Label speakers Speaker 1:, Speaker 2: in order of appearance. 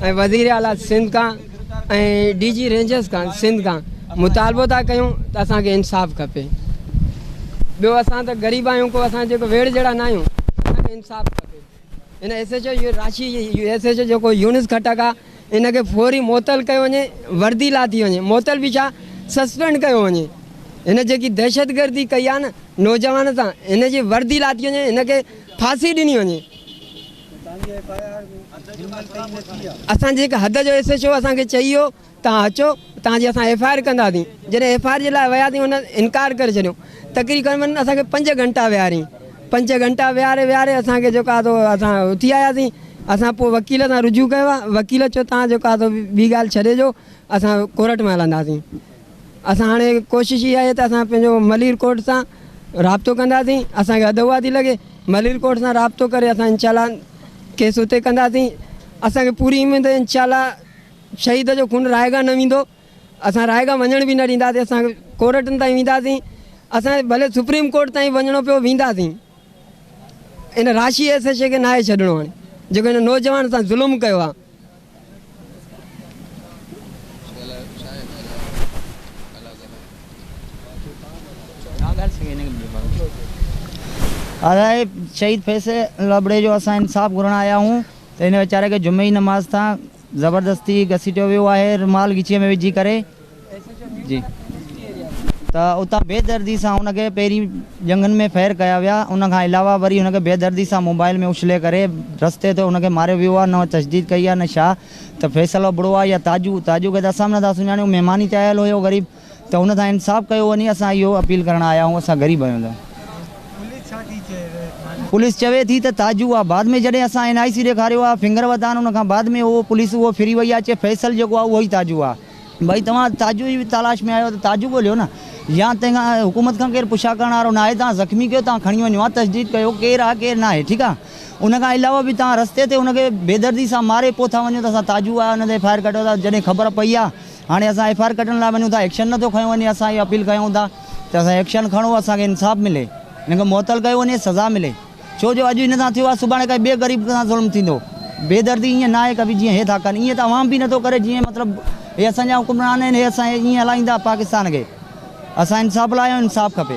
Speaker 1: ऐं वज़ीर आला सिंध का ऐं DG रेंजर्स का सिंध का मुतालबो था कयूं त असांखे इंसाफ़ खपे। ॿियो असां त ग़रीब आहियूं, को असां जेको वेड़ जहिड़ा न आहियूं, असांखे इंसाफ़ खपे। हिन SHO इहो राशि SHO जेको यूनिस खटक आहे इनखे फौरी मुअतल कयो वञे, वर्दी लाथी वञे, मुअतल बि छा सस्पेंड कयो वञे। हिन जेकी दहशतगर्दी कई आहे न नौजवान सां, हिन जी वर्दी लाथी वञे, हिनखे फांसी ॾिनी वञे। असां जेका हद जो SHO असांखे चई वियो तव्हां अचो, तव्हांजी असां FIR कंदासीं। जॾहिं FIR जे लाइ वियासीं हुन इनकार करे छॾियो। तक़रीबन असांखे 5 घंटा विहारियईं। 5 घंटा विहारे असांखे जेको आहे तो असां उथी आयासीं। असां पोइ वकील सां रुजू कयो आहे। वकील चयो तव्हां जेको आहे तो ॿी ॻाल्हि छॾे ॾियो, असां कोर्ट में हलंदासीं। असां हाणे कोशिशि इहा आहे त असां पंहिंजो मलीर कोर्ट सां राब्तो कंदासीं। असांखे अधु उहा थी लॻे, मलीर कोर्ट सां राब्तो करे असां इंशाल्लाह केस उते कंदासीं। असांखे पूरी उमेद आहे इंशाल्लाह शहीद जो खून रायगा न वेंदो। असां रायगा वञण बि न ॾींदासीं। असां कोर्टनि ताईं वेंदासीं। असां भले सुप्रीम कोर्ट ताईं वञिणो पियो वेंदासीं। इन राशि SHO खे नाहे छॾिणो हाणे, जेको हिन नौजवान सां ज़ुल्म कयो आहे।
Speaker 2: अरे शहीद फैसल लबड़े जो असां इंसाफ़ घुरण आया हूँ तो इन वीचारे के जुमे जी नमाज़ था ज़बरदस्ती घसीटियो वियो आहे, रुमाल गिचीअ में विझी करे जी। त उतां बेदर्दी सां उनखे पहिरीं जंगनि में फ़ैर कया विया। उन खां अलावा वरी उनखे बेदर्दी सां मोबाइल में उछले करे रस्ते ते उनखे मारियो वियो आहे। न तशदीद कई आहे न छा। त फैसल बुड़ो आहे या ताजू खे त असां नथा सुञाणियूं। महिमानी ते आयल हुयो ग़रीब, त हुन सां इंसाफ़ कयो वञे। असां इहो अपील करण आया आहियूं। असां ग़रीब आहियूं। त पुलिस चवे थी त ताजू आहे। बाद में जॾहिं असां NIC ॾेखारियो आहे, फिंगर वरिता आहिनि, उन खां बाद में उहो पुलिस उहो फिरी वई आहे। चए फैसल जेको आहे उहो ई ताजू आहे। भई तव्हां ताजू जी तलाश में आहियो त ताजू ॻोल्हियो न। या तंहिंखां हुकूमत खां केरु पुछा करण वारो न आहे। तव्हां ज़ख़्मी कयो, तव्हां खणी वञो, तसदीद कयो केरु आहे केरु न आहे, ठीकु आहे। उन खां अलावा बि तव्हां रस्ते ते उनखे बेदर्दी सां मारे पोइ था वञो त असां ताजू आहे हुन ते FIR कढो था। जॾहिं ख़बर पई आहे हाणे असां FIR कढण लाइ वञूं था, एक्शन नथो खयो वञे। असां इहा अपील कयूं था त असां एक्शन खणो, असांखे इंसाफ़ मिले, हिनखे मुअतल कयो वञे, सज़ा मिले। छो जो अॼु हिन सां थियो आहे, सुभाणे काई ॿिए ग़रीब सां ज़ुल्म थींदो। बेदर्दी ईअं न आहे कभी जीअं हे था कनि, ईअं त अवाम बि नथो करे जीअं मतिलबु हे असांजा हुकुमरान आहिनि, हे असां ईअं हलाईंदा पाकिस्तान खे। असां इंसाफ़ लाइ आहियूं, इंसाफ़ खपे।